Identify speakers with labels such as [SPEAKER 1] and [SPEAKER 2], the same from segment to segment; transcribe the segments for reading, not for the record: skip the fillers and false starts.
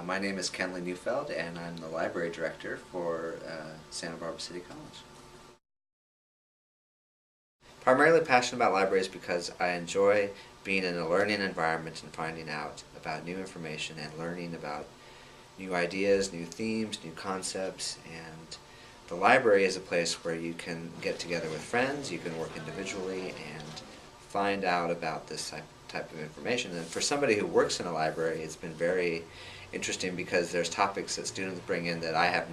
[SPEAKER 1] My name is Kenley Neufeld, and I'm the library director for Santa Barbara City College. Primarily passionate about libraries because I enjoy being in a learning environment and finding out about new information and learning about new ideas, new themes, new concepts. And the library is a place where you can get together with friends, you can work individually, and find out about this type of information. And for somebody who works in a library, it's been very interesting because there's topics that students bring in that I have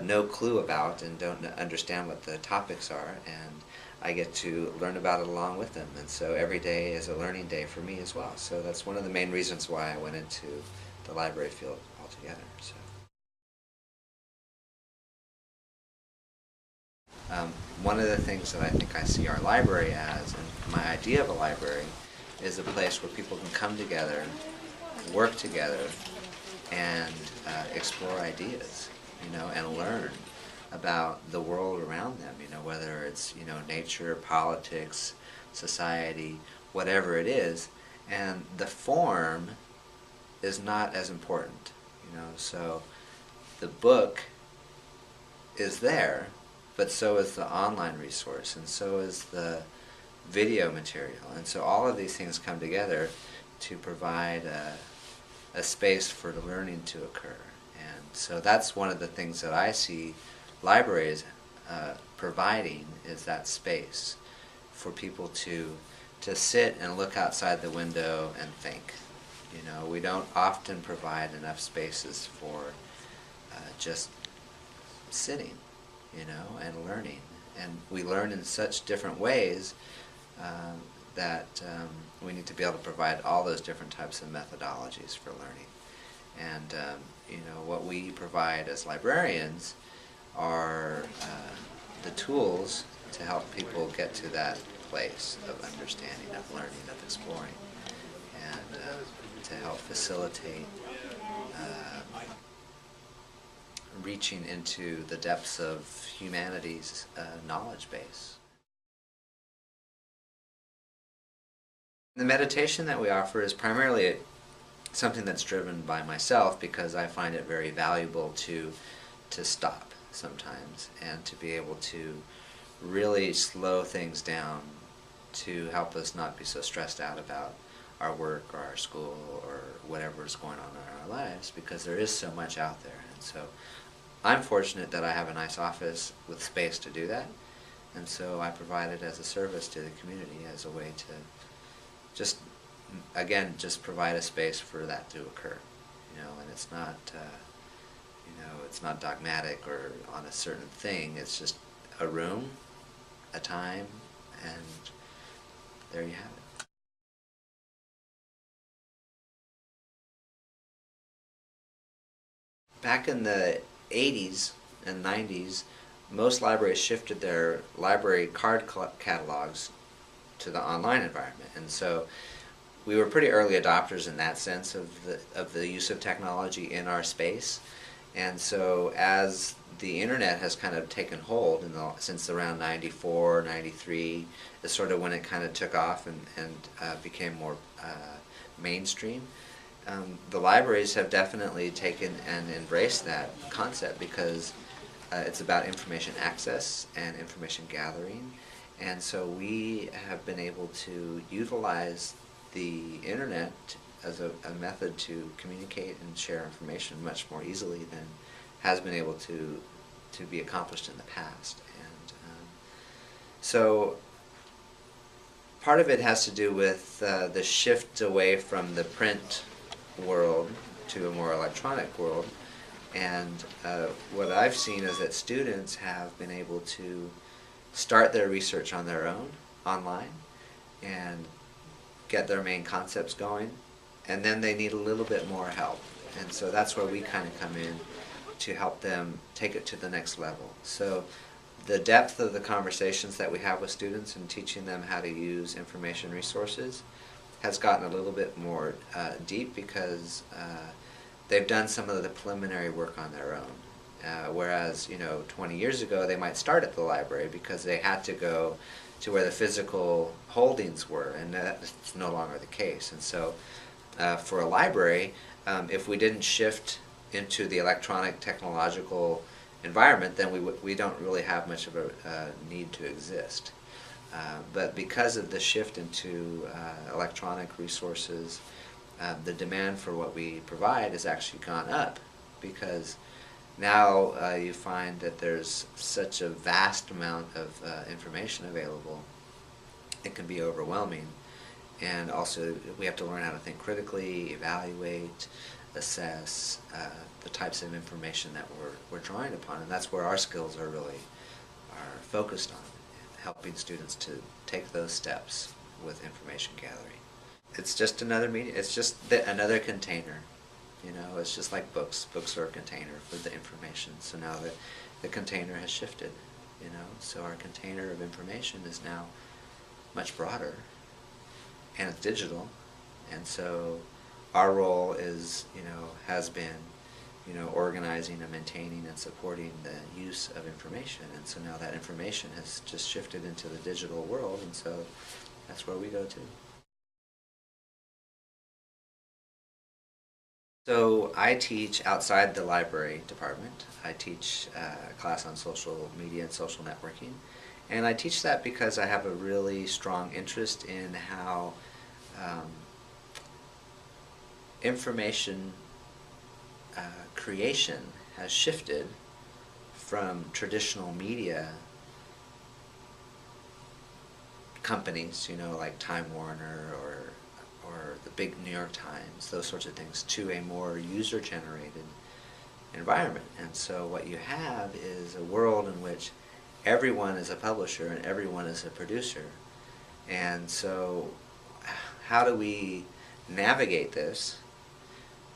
[SPEAKER 1] no clue about and don't understand what the topics are, and I get to learn about it along with them. And so every day is a learning day for me as well. So that's one of the main reasons why I went into the library field altogether. One of the things that I think I see our library as, and my idea of a library, is a place where people can come together, work together, and explore ideas, and learn about the world around them, whether it's, nature, politics, society, whatever it is. And the form is not as important, so the book is there, but so is the online resource, and so is the video material. And so all of these things come together to provide a space for the learning to occur. And so that's one of the things that I see libraries providing, is that space for people to sit and look outside the window and think. We don't often provide enough spaces for just sitting, and learning. And we learn in such different ways that we need to be able to provide all those different types of methodologies for learning. And what we provide as librarians are the tools to help people get to that place of understanding, of learning, of exploring, and to help facilitate reaching into the depths of humanity's knowledge base. The meditation that we offer is primarily something that's driven by myself, because I find it very valuable to stop sometimes and to be able to really slow things down to help us not be so stressed out about our work or our school or whatever is going on in our lives, because there is so much out there. And so I'm fortunate that I have a nice office with space to do that, and so I provide it as a service to the community, as a way to just provide a space for that to occur, and it's not, it's not dogmatic or on a certain thing. It's just a room, a time, and there you have it. Back in the 80s and 90s, most libraries shifted their library card catalogs to the online environment, and so we were pretty early adopters in that sense of the use of technology in our space. And so as the internet has kind of taken hold since around 94, 93 is sort of when it kind of took off and became more mainstream. The libraries have definitely taken and embraced that concept, because it's about information access and information gathering. And so we have been able to utilize the internet as a method to communicate and share information much more easily than has been able to be accomplished in the past. And so part of it has to do with the shift away from the print world to a more electronic world. And what I've seen is that students have been able to start their research on their own, online, and get their main concepts going, and then they need a little bit more help. And so that's where we kind of come in to help them take it to the next level. So the depth of the conversations that we have with students and teaching them how to use information resources has gotten a little bit more deep, because they've done some of the preliminary work on their own. Whereas 20 years ago they might start at the library because they had to go to where the physical holdings were, and that's no longer the case. And so for a library, If we didn't shift into the electronic technological environment, then we don't really have much of a need to exist. But because of the shift into electronic resources, the demand for what we provide has actually gone up, because now you find that there's such a vast amount of information available, it can be overwhelming. And also we have to learn how to think critically, evaluate, assess the types of information that we're drawing upon, and that's where our skills are focused on, helping students to take those steps with information gathering. It's just another media. It's just another container. You know, it's just like books. Books are a container for the information. So now the container has shifted. You know, so our container of information is now much broader, and it's digital. And so our role is, has been, organizing and maintaining and supporting the use of information. And so now that information has just shifted into the digital world, and so that's where we go to. So I teach outside the library department. I teach a class on social media and social networking. And I teach that because I have a really strong interest in how information creation has shifted from traditional media companies, like Time Warner or the big New York Times, those sorts of things, to a more user-generated environment. And so what you have is a world in which everyone is a publisher and everyone is a producer. And so how do we navigate this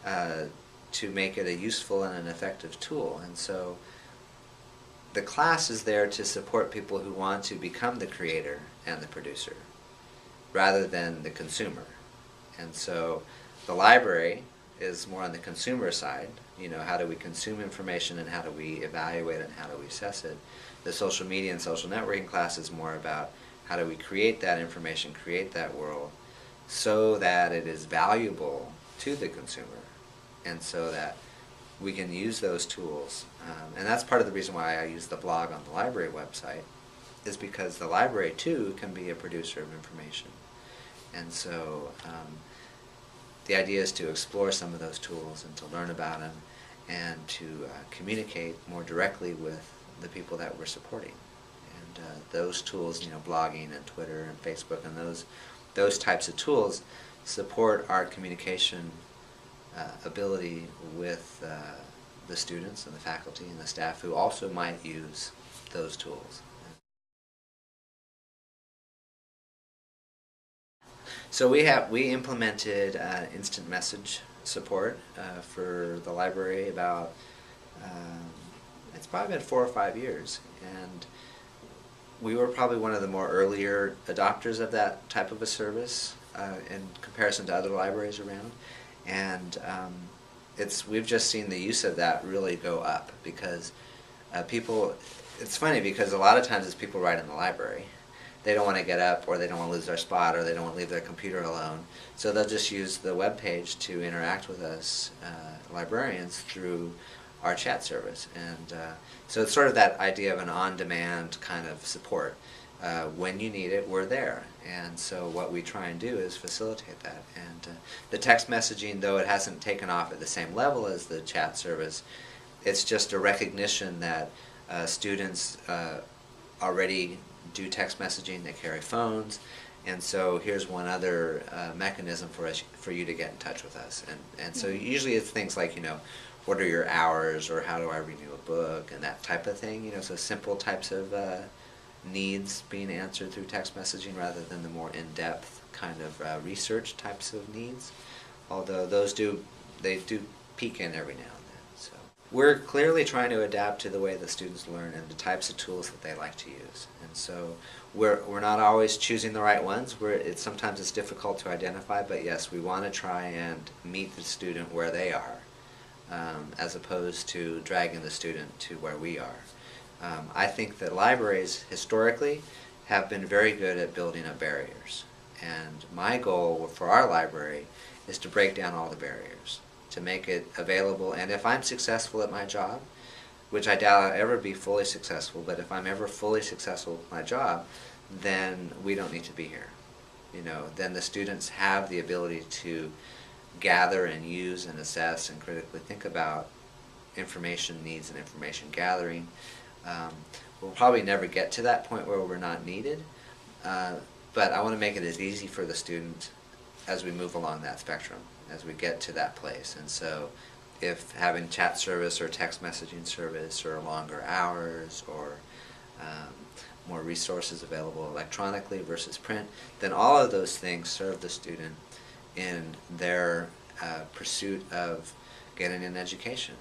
[SPEAKER 1] to make it a useful and an effective tool? And so the class is there to support people who want to become the creator and the producer rather than the consumer. And so the library is more on the consumer side. How do we consume information and how do we evaluate it and how do we assess it? The social media and social networking class is more about how do we create that information, create that world, so that it is valuable to the consumer, and so that we can use those tools. And that's part of the reason why I use the blog on the library website, is because the library too can be a producer of information. And so the idea is to explore some of those tools and to learn about them and to communicate more directly with the people that we're supporting. And those tools, blogging and Twitter and Facebook and those types of tools support our communication ability with the students and the faculty and the staff who also might use those tools. So we implemented instant message support for the library about it's probably been 4 or 5 years, and we were probably one of the more earlier adopters of that type of a service in comparison to other libraries around. And we've just seen the use of that really go up, because people, it's funny because a lot of times as people write in the library, they don't want to get up, or they don't want to lose their spot, or they don't want to leave their computer alone, so they'll just use the web page to interact with us librarians through our chat service. And so it's sort of that idea of an on-demand kind of support. When you need it, we're there. And so what we try and do is facilitate that. And the text messaging, though it hasn't taken off at the same level as the chat service, it's just a recognition that students already do text messaging, they carry phones, and so here's one other mechanism for you to get in touch with us. And so usually it's things like, what are your hours, or how do I renew a book, and that type of thing, so simple types of needs being answered through text messaging rather than the more in-depth kind of research types of needs, although those do peek in every now and then. So we're clearly trying to adapt to the way the students learn and the types of tools that they like to use. And so we're not always choosing the right ones. Sometimes it's difficult to identify, but yes, we want to try and meet the student where they are, as opposed to dragging the student to where we are. I think that libraries historically have been very good at building up barriers, and my goal for our library is to break down all the barriers to make it available. And if I'm successful at my job, which I doubt I'll ever be fully successful, but if I'm ever fully successful at my job, then we don't need to be here. You know, then the students have the ability to gather and use and assess and critically think about information needs and information gathering. We'll probably never get to that point where we're not needed, but I want to make it as easy for the student as we move along that spectrum, as we get to that place. And so if having chat service or text messaging service or longer hours or more resources available electronically versus print, then all of those things serve the student in their pursuit of getting an education.